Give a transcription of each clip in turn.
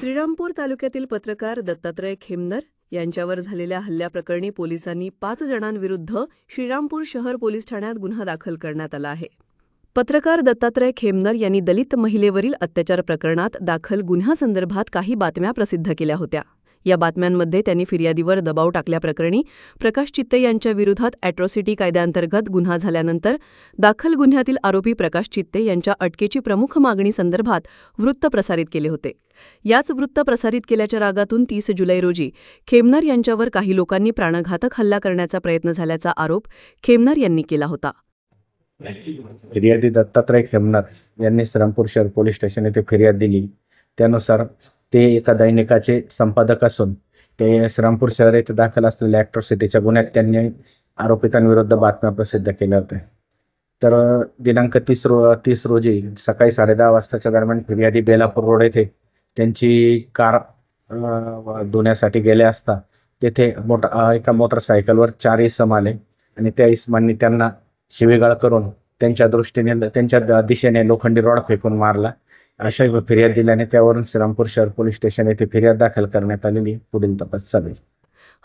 श्रीरामपूर तालुक्यातील पत्रकार दत्तात्रय खेमनर यांच्यावर झालेल्या हल्ल्याप्रकरणी पोलिसांनी 5 जणांविरुद्ध श्रीरामपूर शहर पोलीस ठाण्यात गुन्हा दाखल करण्यात आला आहे। पत्रकार दत्तात्रय खेमनर यांनी दलित महिलेवरील अत्याचार प्रकरणात दाखल गुन्ह्यासंदर्भात काही बातम्या प्रसिद्ध केल्या होत्या। या बातम्यांमध्ये त्यांनी फिर्यादीवर दबाव टाकल्याप्रकरणी प्रकाश चित्ते यांच्या विरोधात अॅट्रॉसिटी कायद्याअंतर्गत गुन्हा झाल्यानंतर दाखल गुन्ह्यातील आरोपी प्रकाश चित्ते यांच्या अटकेची प्रमुख मागणी संदर्भात वृत्त प्रसारित केले होते। याच वृत्त प्रसारित केल्याच्या रागातून 30 जुलै रोजी खेमनर यांच्यावर काही लोकांनी प्राणघातक हल्ला करण्याचा प्रयत्न झाल्याचा आरोप खेमनर यांनी केला होता। फिर्यादी दत्तात्रय खेमनर यांनी श्रीरामपूर शहर पोलीस स्टेशन येथे फिर्याद दिली। त्यानुसार ते एका दैनिकाचे संपादक असून ते श्रीरामपूर शहर येथे दाखल असलेल्या अॅट्रॉसिटीच्या गुन्ह्यात त्यांनी आरोपितांविरुद्ध बातम्या प्रसिद्ध केल्या होत्या। तर दिनांक 30 रोजी सकाळी 10:30 वाजताच्या दरम्यान फिर्यादी बेलापूर रोड येथे त्यांची कार धुण्यासाठी गेले असता तेथे एका मोटरसायकलवर 4 इसम आले आणि त्या इसमांनी त्यांना शिवीगाळ करून त्यांच्या दिशेने लोखंडी रॉड फेकून मारला। अशा फिर्याद दिल्याने त्यावरून श्रीरामपूर शहर पोलीस स्टेशन येथे फिर्याद दाखल करण्यात आलेली पुढील तपास चालू आहे।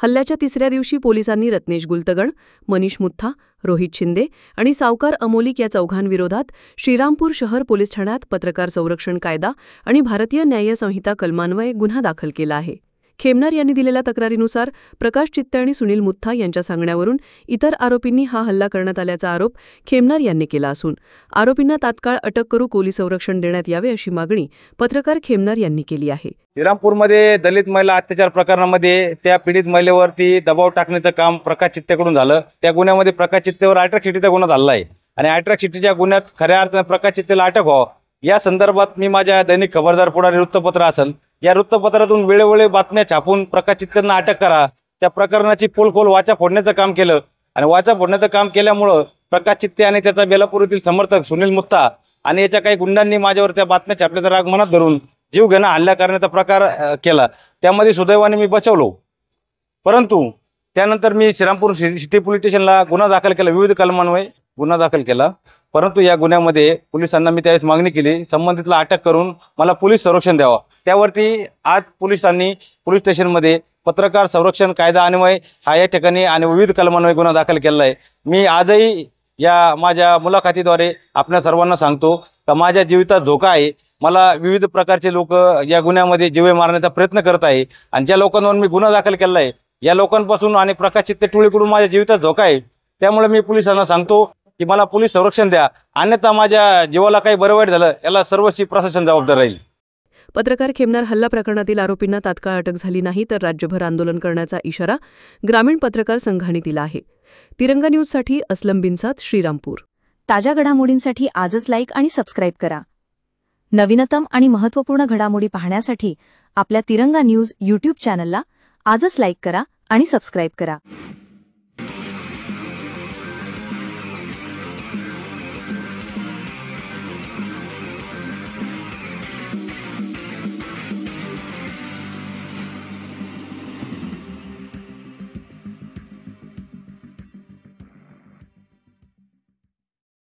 हल्ल्याच्या 3ऱ्या दिवशी पोलिसांनी रत्नेश गुलतगण, मनीष मुथा, रोहित शिंदे आणि सावकार अमोलिक या चौघांविरोधात श्रीरामपूर शहर पोलीस ठाण्यात पत्रकार संरक्षण कायदा आणि भारतीय न्याय संहिता कलमान्वये गुन्हा दाखल केला आहे। खेमनर यांनी दिलेल्या तक्रारीनुसार प्रकाश चित्ते आणि सुनील मुथा यांच्या सांगण्यावरून इतर आरोपींनी हा हल्ला करण्यात आल्याचा आरोप खेमनर यांनी केला असून आरोपींना तात्काळ अटक करू पोलीस संरक्षण देण्यात यावे अशी मागणी पत्रकार खेमनर यांनी केली आहे। श्रीरामपूरमध्ये दलित महिला अत्याचार प्रकरणामध्ये त्या पीडित महिलेवरती दबाव टाकण्याचं काम प्रकाश चित्तेकडून झालं। त्या गुन्ह्यामध्ये प्रकाश चित्तेवर अॅट्रॉसिटीचा गुन्हा झाला आहे आणि अॅट्रॉसिटीच्या गुन्ह्यात खऱ्या अर्थाने प्रकाश चित्तेला अटक व्हावं या संदर्भात मी माझ्या दैनिक खबरदार पुढारी वृत्तपत्र असेल या वृत्तपत्रातून वेळोवेळी बातम्या छापून प्रकाश चित्तेंना अटक करा त्या प्रकरणाची पोलखोल वाचा फोडण्याचं काम केलं आणि वाचा फोडण्याचं काम केल्यामुळं प्रकाश चित्ते आणि त्याचा बेलापूर येथील समर्थक सुनील मुथा आणि याच्या काही गुंडांनी माझ्यावर त्या बातम्या छापल्याचा राग मनात धरून जीवघेणा हल्ला करण्याचा प्रकार केला। त्यामध्ये सुदैवाने मी बचवलो, परंतु त्यानंतर मी श्रीरामपूर सिटी पोलीस स्टेशनला गुन्हा दाखल केला, विविध कलमान्वये गुन्हा दाखल केला। परंतु या गुन्ह्यामध्ये पोलिसांना मी त्यावेळेस मागणी केली संबंधितला अटक करून मला पोलीस संरक्षण द्यावा। त्यावरती आज पोलिसांनी पोलीस स्टेशनमध्ये पत्रकार संरक्षण कायदा अन्वये हा या ठिकाणी आणि विविध कलमान्वये गुन्हा दाखल केला आहे। मी आजही या माझ्या मुलाखतीद्वारे आपल्या सर्वांना सांगतो का माझ्या जीवितात धोका आहे। मला विविध प्रकारचे लोक या गुन्ह्यामध्ये जीवे मारण्याचा प्रयत्न करत आहे आणि ज्या लोकांवर मी गुन्हा दाखल केला आहे या लोकांपासून आणि प्रकाश चित्ते टोळीकडून माझ्या जीवितात धोका आहे। त्यामुळे मी पोलिसांना सांगतो की मला पोलीस संरक्षण द्या, अन्यथा माझ्या जीवाला काही बरं वाईट झालं याला सर्वस्वी प्रशासन जबाबदार राहील। पत्रकार खेमनर हल्ला प्रकरणातील आरोपींना तात्काळ अटक झाली नाही तर राज्यभर आंदोलन करण्याचा इशारा ग्रामीण पत्रकार संघाने दिला आहे। तिरंगा न्यूजसाठी असलम बिनसाद, श्रीरामपूर। ताज्या घडामोडींसाठी आजच लाईक आणि सबस्क्राईब करा। नवीनतम आणि महत्त्वपूर्ण घडामोडी पाहण्यासाठी आपल्या तिरंगा न्यूज YouTube चॅनलला आजच लाईक करा आणि सबस्क्राईब करा।